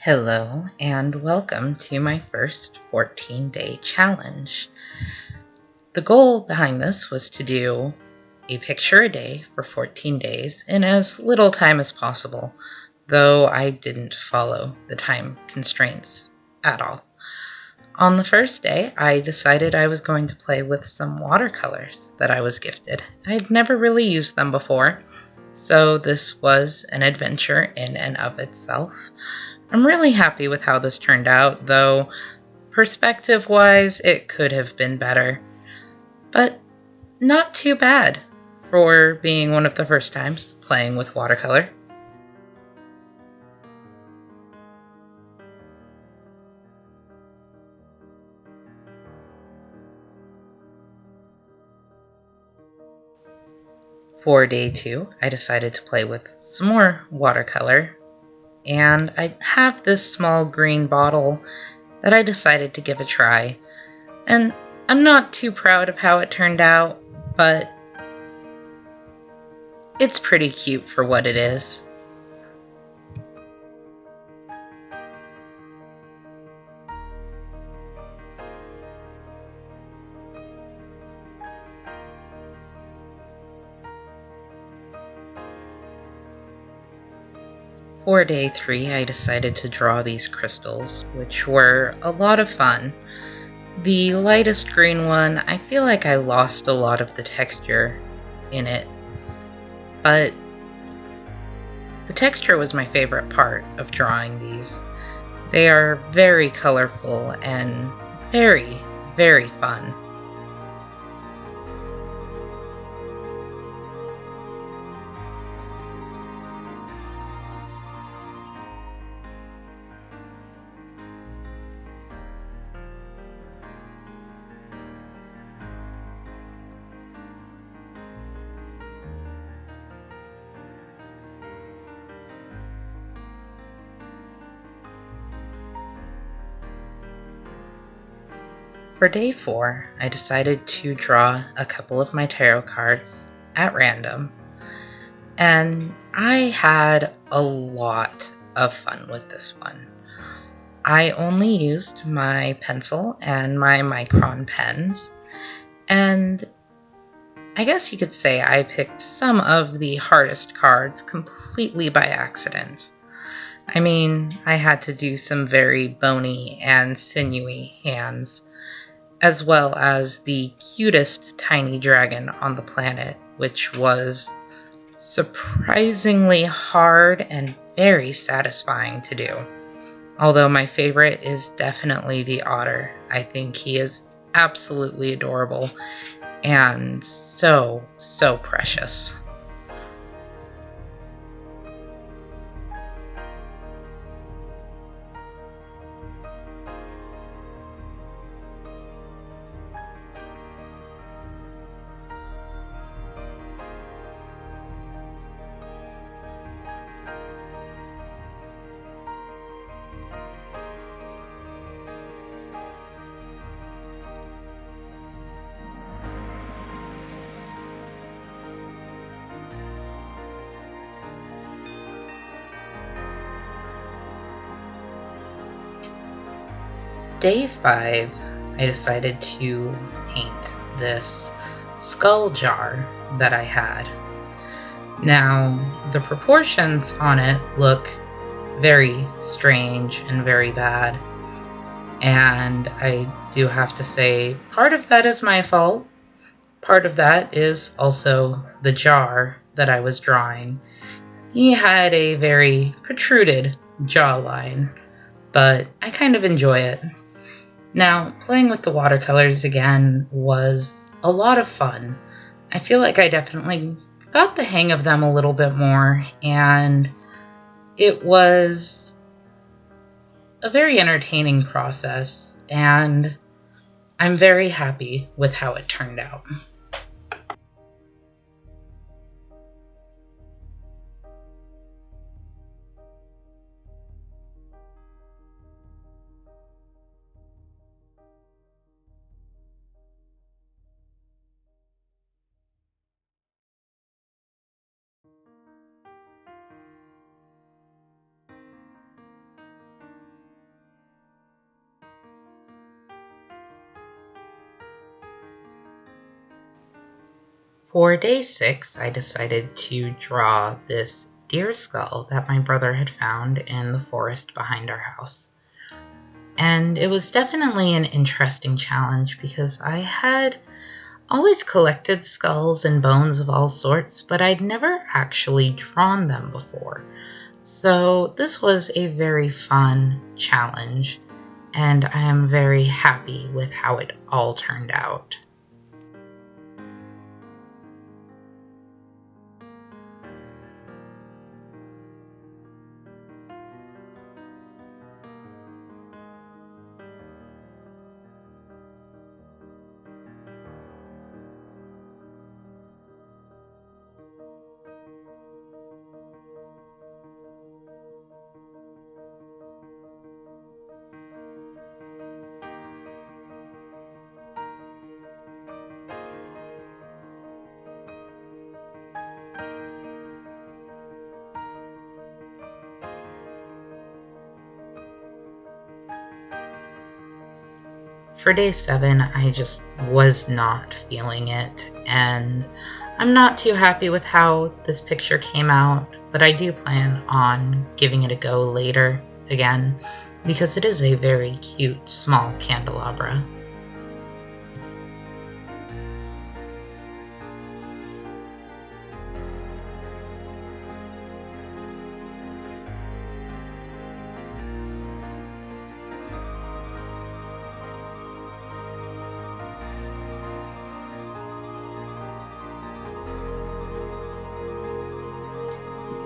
Hello and welcome to my first 14-day challenge. The goal behind this was to do a picture a day for 14 days in as little time as possible, though I didn't follow the time constraints at all. On the first day, I decided I was going to play with some watercolors that I was gifted. I'd never really used them before, so this was an adventure in and of itself. I'm really happy with how this turned out, though perspective-wise it could have been better. But not too bad for being one of the first times playing with watercolor. For day 2, I decided to play with some more watercolor, and I have this small green bottle that I decided to give a try. And I'm not too proud of how it turned out, but it's pretty cute for what it is. For day 3, I decided to draw these crystals, which were a lot of fun. The lightest green one, I feel like I lost a lot of the texture in it, but the texture was my favorite part of drawing these. They are very colorful and very, very fun. For day 4, I decided to draw a couple of my tarot cards at random, and I had a lot of fun with this one. I only used my pencil and my Micron pens, and I guess you could say I picked some of the hardest cards completely by accident. I mean, I had to do some very bony and sinewy hands, as well as the cutest tiny dragon on the planet, which was surprisingly hard and very satisfying to do. Although my favorite is definitely the otter. I think he is absolutely adorable and so, so precious. Day 5, I decided to paint this skull jar that I had. Now, the proportions on it look very strange and very bad, and I do have to say part of that is my fault. Part of that is also the jar that I was drawing. He had a very protruded jawline, but I kind of enjoy it. Now, playing with the watercolors again was a lot of fun. I feel like I definitely got the hang of them a little bit more, and it was a very entertaining process, and I'm very happy with how it turned out. For day 6, I decided to draw this deer skull that my brother had found in the forest behind our house. And it was definitely an interesting challenge because I had always collected skulls and bones of all sorts, but I'd never actually drawn them before. So this was a very fun challenge, and I am very happy with how it all turned out. For day 7, I just was not feeling it, and I'm not too happy with how this picture came out, but I do plan on giving it a go later again, because it is a very cute small candelabra.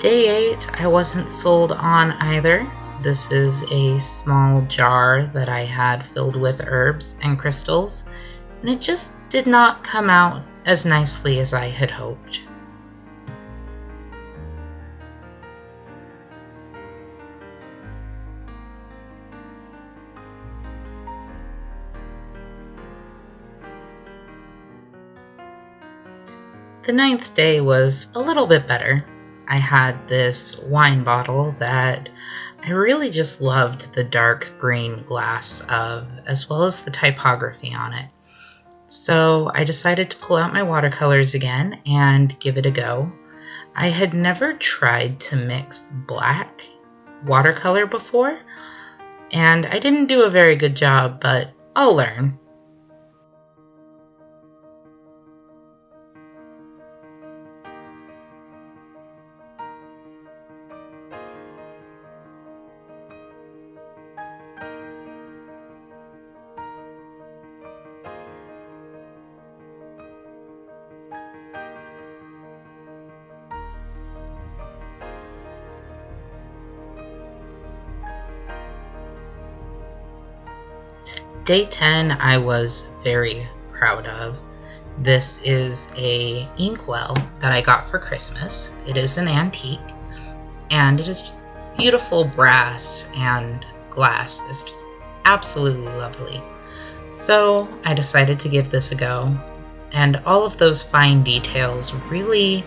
Day 8, I wasn't sold on either. This is a small jar that I had filled with herbs and crystals, and it just did not come out as nicely as I had hoped. The 9th day was a little bit better. I had this wine bottle that I really just loved the dark green glass of, as well as the typography on it. So I decided to pull out my watercolors again and give it a go. I had never tried to mix black watercolor before, and I didn't do a very good job, but I'll learn. Day 10 I was very proud of. This is a inkwell that I got for Christmas. It is an antique, and it is just beautiful brass and glass. It's just absolutely lovely. So I decided to give this a go, and all of those fine details really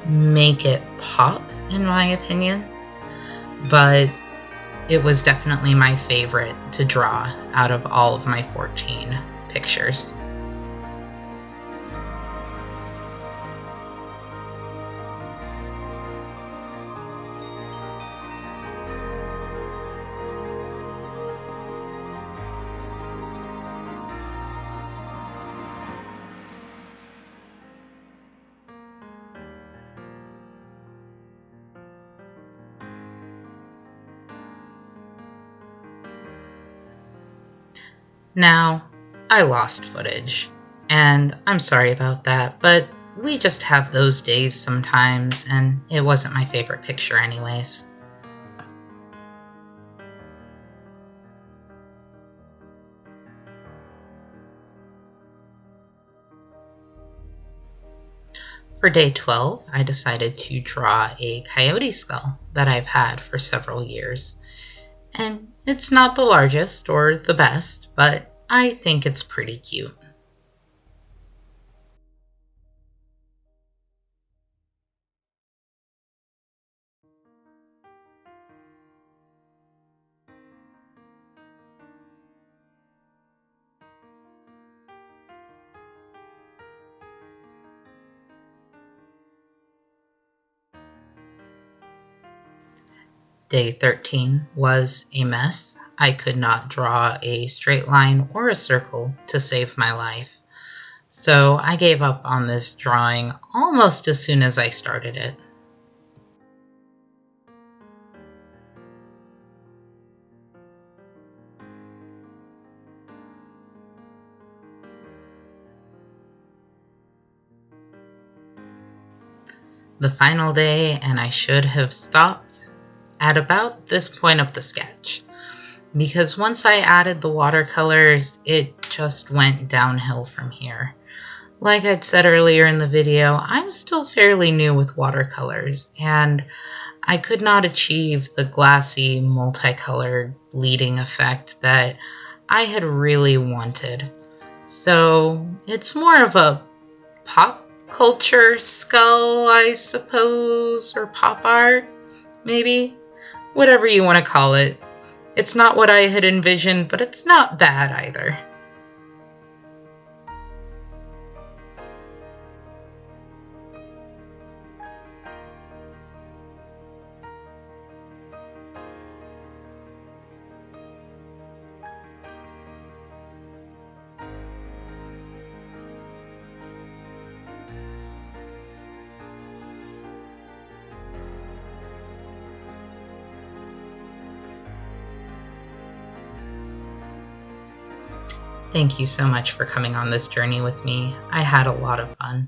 make it pop, in my opinion. But it was definitely my favorite to draw out of all of my 14 pictures. Now, I lost footage, and I'm sorry about that, but we just have those days sometimes, and it wasn't my favorite picture anyways. For day 12, I decided to draw a coyote skull that I've had for several years. And it's not the largest or the best, but I think it's pretty cute. Day 13 was a mess. I could not draw a straight line or a circle to save my life. So I gave up on this drawing almost as soon as I started it. The final day, and I should have stopped at about this point of the sketch, because once I added the watercolors, it just went downhill from here. Like I'd said earlier in the video, I'm still fairly new with watercolors, and I could not achieve the glassy, multicolored bleeding effect that I had really wanted. So it's more of a pop culture skull, I suppose, or pop art, maybe? Whatever you want to call it. It's not what I had envisioned, but it's not bad either. Thank you so much for coming on this journey with me. I had a lot of fun.